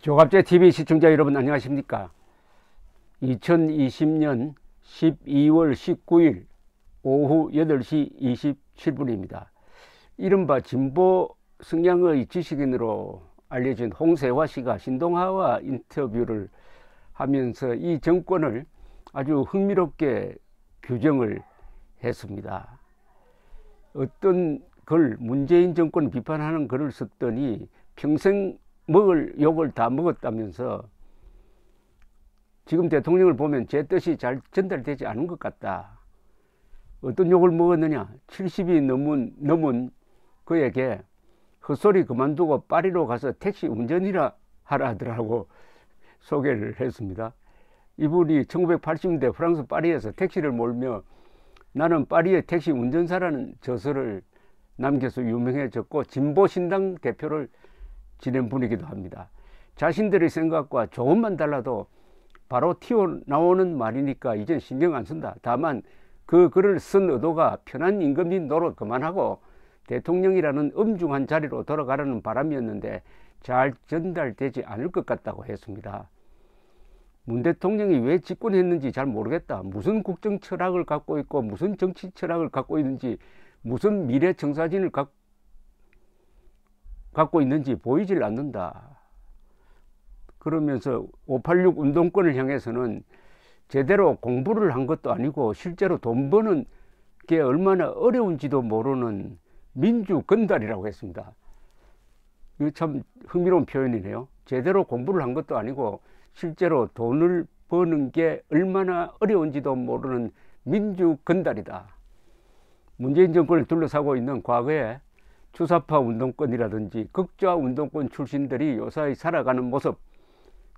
조갑제TV 시청자 여러분 안녕하십니까. 2020년 12월 19일 오후 8시 27분입니다. 이른바 진보 성향의 지식인으로 알려진 홍세화 씨가 신동아와 인터뷰를 하면서 이 정권을 아주 흥미롭게 규정을 했습니다. 어떤 글, 문재인 정권 비판하는 글을 썼더니 평생 먹을 욕을 다 먹었다면서 지금 대통령을 보면 제 뜻이 잘 전달되지 않은 것 같다. 어떤 욕을 먹었느냐? 70이 넘은 그에게 헛소리 그만두고 파리로 가서 택시 운전이라 하라 하더라고 소개를 했습니다. 이분이 1980년대 프랑스 파리에서 택시를 몰며 나는 파리의 택시 운전사라는 저서를 남겨서 유명해졌고 진보신당 대표를 지낸 분이기도 합니다. 자신들의 생각과 조금만 달라도 바로 튀어나오는 말이니까 이젠 신경 안 쓴다. 다만 그 글을 쓴 의도가 편한 임금님 노릇 그만하고 대통령이라는 엄중한 자리로 돌아가라는 바람이었는데 잘 전달되지 않을 것 같다고 했습니다. 문 대통령이 왜 집권했는지 잘 모르겠다. 무슨 국정 철학을 갖고 있고 무슨 정치 철학을 갖고 있는지 무슨 미래 청사진을 갖고 있는지 보이질 않는다. 그러면서 586 운동권을 향해서는 제대로 공부를 한 것도 아니고 실제로 돈 버는 게 얼마나 어려운지도 모르는 민주 건달이라고 했습니다. 이거 참 흥미로운 표현이네요. 제대로 공부를 한 것도 아니고 실제로 돈을 버는 게 얼마나 어려운지도 모르는 민주 건달이다. 문재인 정권을 둘러싸고 있는 과거에 주사파 운동권이라든지 극좌 운동권 출신들이 요사이 살아가는 모습,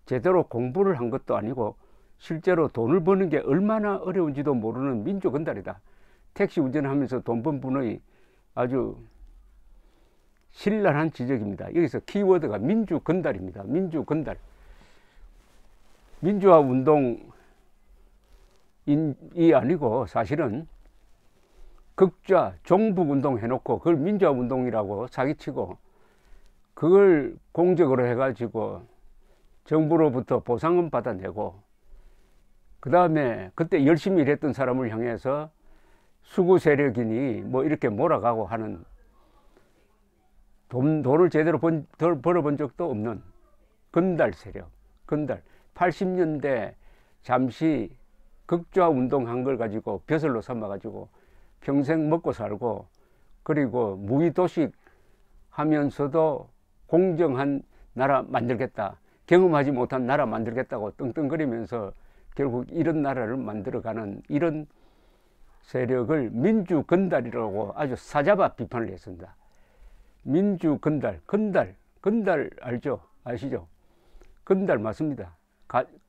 제대로 공부를 한 것도 아니고 실제로 돈을 버는 게 얼마나 어려운지도 모르는 민주 건달이다. 택시 운전하면서 돈 번 분의 아주 신랄한 지적입니다. 여기서 키워드가 민주 건달입니다. 민주 건달. 민주화 운동이 아니고 사실은 극좌 종북 운동 해놓고 그걸 민주화 운동이라고 사기치고 그걸 공적으로 해가지고 정부로부터 보상은 받아내고 그 다음에 그때 열심히 일했던 사람을 향해서 수구 세력이니 뭐 이렇게 몰아가고 하는 돈을 제대로 벌어본 적도 없는 건달 세력, 건달. 80년대 잠시 극좌 운동한 걸 가지고 벼슬로 삼아가지고 평생 먹고 살고 그리고 무위도식 하면서도 공정한 나라 만들겠다. 경험하지 못한 나라 만들겠다고 떵떵거리면서 결국 이런 나라를 만들어가는 이런 세력을 민주 건달이라고 아주 사자바 비판을 했습니다. 민주 건달, 건달 알죠? 아시죠? 건달 맞습니다.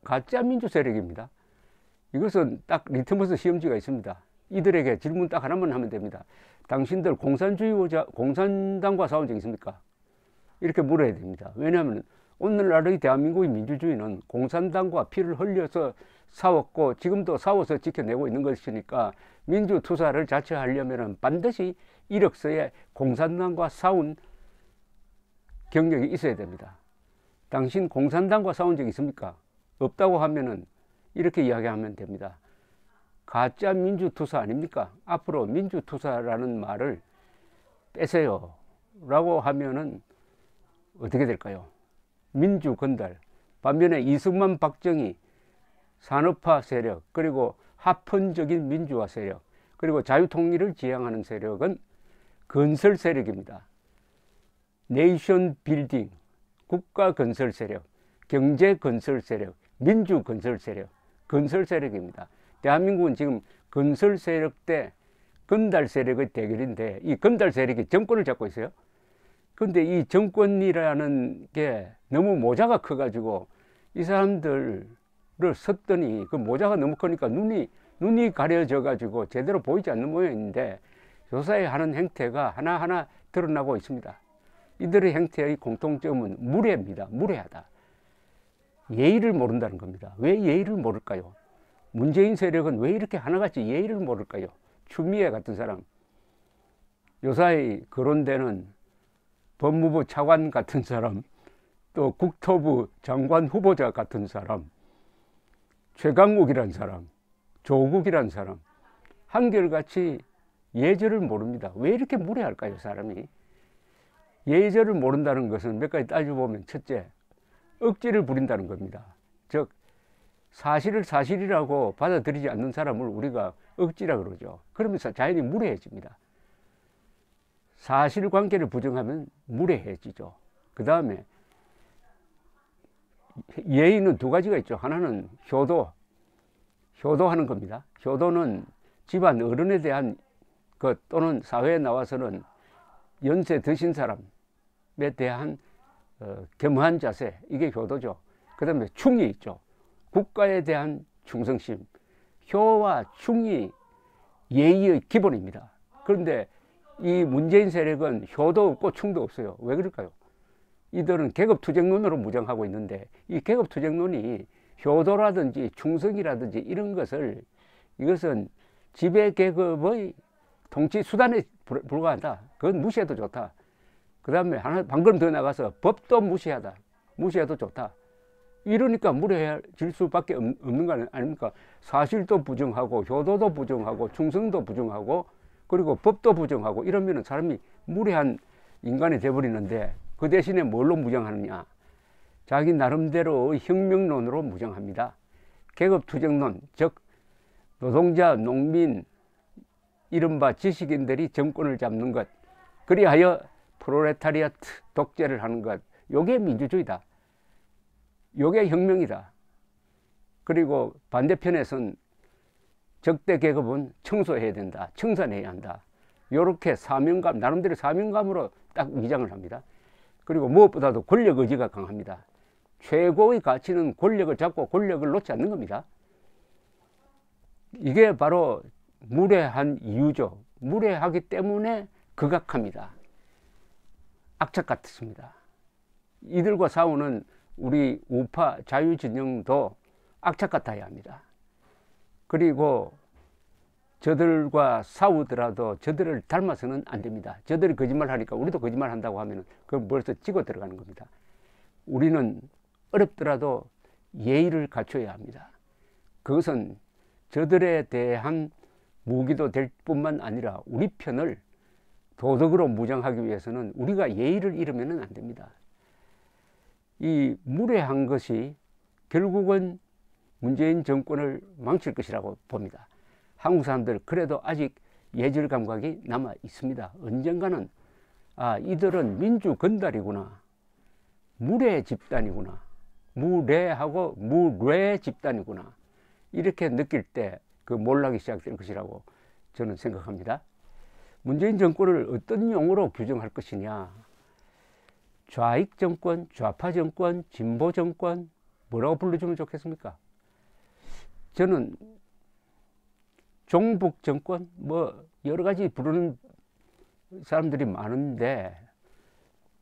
가짜 민주 세력입니다. 이것은 딱 리트머스 시험지가 있습니다. 이들에게 질문 딱 하나만 하면 됩니다. 당신들 공산당과 싸운 적 있습니까? 이렇게 물어야 됩니다. 왜냐하면 오늘날의 대한민국의 민주주의는 공산당과 피를 흘려서 싸웠고 지금도 싸워서 지켜내고 있는 것이니까 민주투사를 자처하려면 반드시 이력서에 공산당과 싸운 경력이 있어야 됩니다. 당신 공산당과 싸운 적 있습니까? 없다고 하면은 이렇게 이야기하면 됩니다. 가짜 민주투사 아닙니까? 앞으로 민주투사라는 말을 빼세요 라고 하면은 어떻게 될까요? 민주건달. 반면에 이승만 박정희 산업화 세력 그리고 합헌적인 민주화 세력 그리고 자유통일을 지향하는 세력은 건설 세력입니다. 네이션 빌딩, 국가 건설 세력, 경제 건설 세력, 민주 건설 세력, 건설 세력입니다. 대한민국은 지금 건설 세력 대 건달 세력의 대결인데 이 건달 세력이 정권을 잡고 있어요. 근데 이 정권이라는 게 너무 모자가 커가지고 이 사람들을 섰더니 그 모자가 너무 크니까 눈이 가려져가지고 제대로 보이지 않는 모양인데 요사이 하는 행태가 하나하나 드러나고 있습니다. 이들의 행태의 공통점은 무례입니다. 무례하다. 예의를 모른다는 겁니다. 왜 예의를 모를까요? 문재인 세력은 왜 이렇게 하나같이 예의를 모를까요? 추미애 같은 사람, 요사이 거론되는 법무부 차관 같은 사람, 또 국토부 장관 후보자 같은 사람, 최강욱이란 사람, 조국이란 사람, 한결같이 예절을 모릅니다. 왜 이렇게 무례할까요, 사람이? 예절을 모른다는 것은 몇 가지 따져보면, 첫째, 억지를 부린다는 겁니다. 즉, 사실을 사실이라고 받아들이지 않는 사람을 우리가 억지라 그러죠. 그러면서 자연히 무례해집니다. 사실관계를 부정하면 무례해지죠. 그 다음에 예의는 두 가지가 있죠. 하나는 효도하는 겁니다. 효도는 집안 어른에 대한 것, 또는 사회에 나와서는 연세 드신 사람에 대한 겸허한 자세, 이게 효도죠. 그 다음에 충이 있죠. 국가에 대한 충성심. 효와 충이 예의의 기본입니다. 그런데 이 문재인 세력은 효도 없고 충도 없어요. 왜 그럴까요? 이들은 계급투쟁론으로 무장하고 있는데, 이 계급투쟁론이 효도라든지 충성이라든지 이런 것을, 이것은 지배계급의 통치 수단에 불과하다. 그건 무시해도 좋다. 그 다음에 하나 방금 더 나가서 법도 무시해도 좋다. 이러니까 무례해질 수밖에 없는 거 아닙니까? 사실도 부정하고, 효도도 부정하고, 충성도 부정하고, 그리고 법도 부정하고, 이러면 사람이 무례한 인간이 되어버리는데, 그 대신에 뭘로 무장하느냐? 자기 나름대로의 혁명론으로 무장합니다. 계급투쟁론, 즉 노동자, 농민, 이른바 지식인들이 정권을 잡는 것, 그리하여 프롤레타리아트 독재를 하는 것, 요게 민주주의다. 요게 혁명이다. 그리고 반대편에선 적대 계급은 청소해야 된다, 청산해야 한다. 요렇게 사명감, 나름대로 사명감으로 딱 위장을 합니다. 그리고 무엇보다도 권력 의지가 강합니다. 최고의 가치는 권력을 잡고 권력을 놓지 않는 겁니다. 이게 바로 무례한 이유죠. 무례하기 때문에 극악합니다. 악착 같습니다. 이들과 싸우는 우리 우파 자유진영도 악착 같아야 합니다. 그리고 저들과 싸우더라도 저들을 닮아서는 안 됩니다. 저들이 거짓말 하니까 우리도 거짓말 한다고 하면 그건 벌써 찍어 들어가는 겁니다. 우리는 어렵더라도 예의를 갖춰야 합니다. 그것은 저들에 대한 무기도 될 뿐만 아니라 우리 편을 도덕으로 무장하기 위해서는 우리가 예의를 잃으면 안 됩니다. 이 무례한 것이 결국은 문재인 정권을 망칠 것이라고 봅니다. 한국 사람들 그래도 아직 예절 감각이 남아 있습니다. 언젠가는 이들은 민주 건달이구나, 무례 집단이구나, 무례하고 무례 집단이구나, 이렇게 느낄 때 그 몰락이 시작될 것이라고 저는 생각합니다. 문재인 정권을 어떤 용어로 규정할 것이냐? 좌익 정권, 좌파 정권, 진보 정권, 뭐라고 불러주면 좋겠습니까? 저는 종북 정권, 뭐 여러 가지 부르는 사람들이 많은데,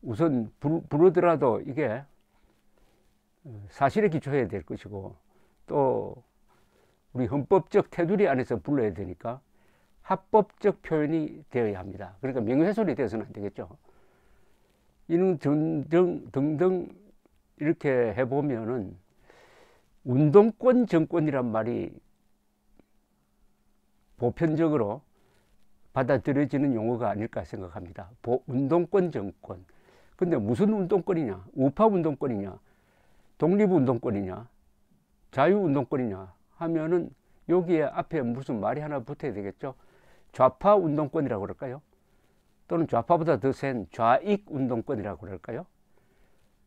우선 부르더라도 이게 사실에 기초해야 될 것이고, 또 우리 헌법적 테두리 안에서 불러야 되니까 합법적 표현이 되어야 합니다. 그러니까 명예훼손이 되어서는 안 되겠죠. 이런 등등 이렇게 해보면은 운동권 정권이란 말이 보편적으로 받아들여지는 용어가 아닐까 생각합니다. 운동권 정권. 근데 무슨 운동권이냐? 우파 운동권이냐? 독립운동권이냐? 자유운동권이냐? 하면은 여기에 앞에 무슨 말이 하나 붙어야 되겠죠? 좌파 운동권이라고 그럴까요? 또는 좌파보다 더 센 좌익 운동권이라고 그럴까요?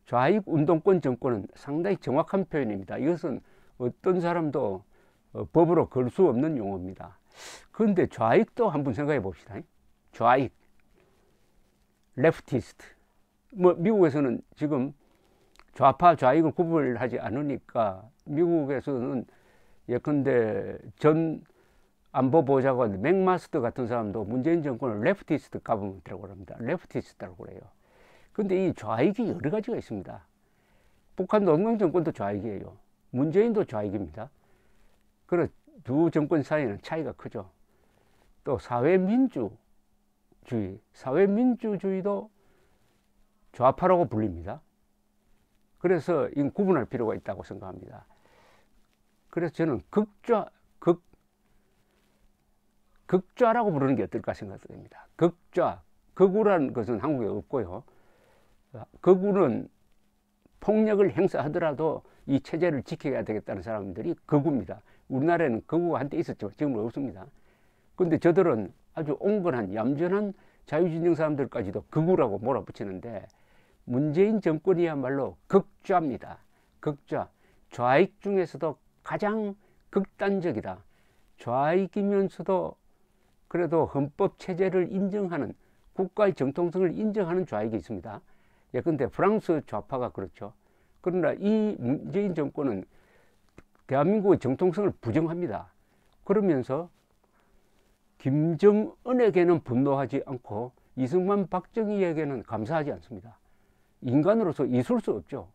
좌익 운동권 정권은 상당히 정확한 표현입니다. 이것은 어떤 사람도 법으로 걸 수 없는 용어입니다. 그런데 좌익도 한번 생각해 봅시다. 좌익, 레프티스트. 뭐 미국에서는 지금 좌파 좌익을 구분하지 않으니까 미국에서는 예컨대 전 안보보좌관 맥마스터 같은 사람도 문재인 정권을 레프티스트 가버먼트라고 합니다. 레프티스트라고 그래요. 근데 이 좌익이 여러 가지가 있습니다. 북한 노동당 정권도 좌익이에요. 문재인도 좌익입니다. 그래서 두 정권 사이에는 차이가 크죠. 또 사회민주주의도 좌파라고 불립니다. 그래서 이 구분할 필요가 있다고 생각합니다. 그래서 저는 극좌라고 부르는 게 어떨까 생각됩니다. 극좌, 극우라는 것은 한국에 없고요. 극우는 폭력을 행사하더라도 이 체제를 지켜야 되겠다는 사람들이 극우입니다. 우리나라에는 극우가 한때 있었죠. 지금은 없습니다. 그런데 저들은 아주 온건한 얌전한 자유진영 사람들까지도 극우라고 몰아붙이는데, 문재인 정권이야말로 극좌입니다. 극좌. 좌익 중에서도 가장 극단적이다. 좌익이면서도 그래도 헌법 체제를 인정하는, 국가의 정통성을 인정하는 좌익이 있습니다. 예컨대 프랑스 좌파가 그렇죠. 그러나 이 문재인 정권은 대한민국의 정통성을 부정합니다. 그러면서 김정은에게는 분노하지 않고 이승만, 박정희에게는 감사하지 않습니다. 인간으로서 있을 수 없죠.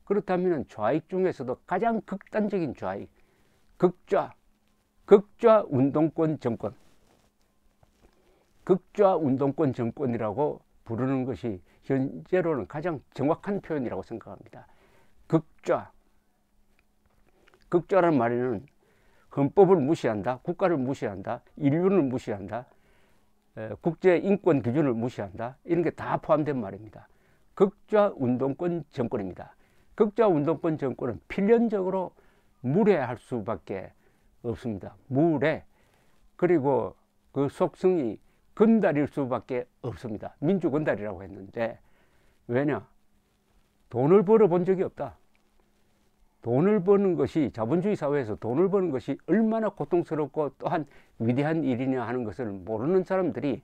그렇다면 좌익 중에서도 가장 극단적인 좌익, 극좌 운동권 정권, 극좌 운동권 정권이라고 부르는 것이 현재로는 가장 정확한 표현이라고 생각합니다. 극좌라는 말에는 헌법을 무시한다, 국가를 무시한다, 인륜을 무시한다, 국제 인권 기준을 무시한다, 이런 게 다 포함된 말입니다. 극좌 운동권 정권입니다. 극좌 운동권 정권은 필연적으로 무례할 수밖에 없습니다. 무례. 그리고 그 속성이 건달일 수밖에 없습니다. 민주건달이라고 했는데, 왜냐? 돈을 벌어본 적이 없다. 돈을 버는 것이, 자본주의 사회에서 돈을 버는 것이 얼마나 고통스럽고 또한 위대한 일이냐 하는 것을 모르는 사람들이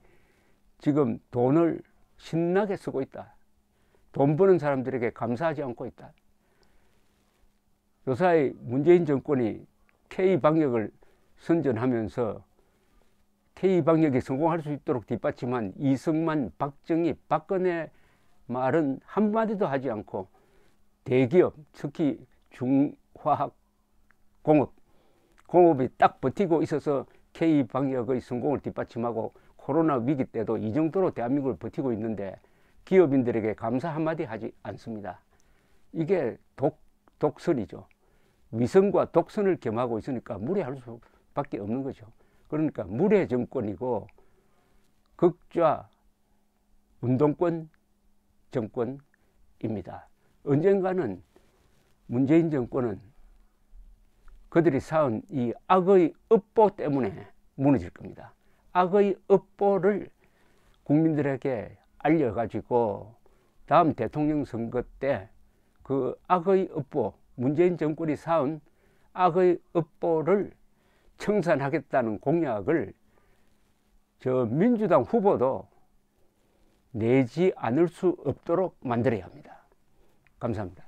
지금 돈을 신나게 쓰고 있다. 돈 버는 사람들에게 감사하지 않고 있다. 요사이 문재인 정권이 K방역을 선전하면서 K방역이 성공할 수 있도록 뒷받침한 이승만, 박정희, 박근혜 말은 한마디도 하지 않고 대기업, 특히 중화학 공업이 딱 버티고 있어서 K방역의 성공을 뒷받침하고 코로나 위기 때도 이 정도로 대한민국을 버티고 있는데 기업인들에게 감사 한마디 하지 않습니다. 이게 독선이죠. 위선과 독선을 겸하고 있으니까 무례할 수밖에 없는 거죠. 그러니까 무례 정권이고 극좌 운동권 정권입니다. 언젠가는 문재인 정권은 그들이 쌓은 이 악의 업보 때문에 무너질 겁니다. 악의 업보를 국민들에게 알려가지고 다음 대통령 선거 때 그 악의 업보, 문재인 정권이 쌓은 악의 업보를 청산하겠다는 공약을 저 민주당 후보도 내지 않을 수 없도록 만들어야 합니다. 감사합니다.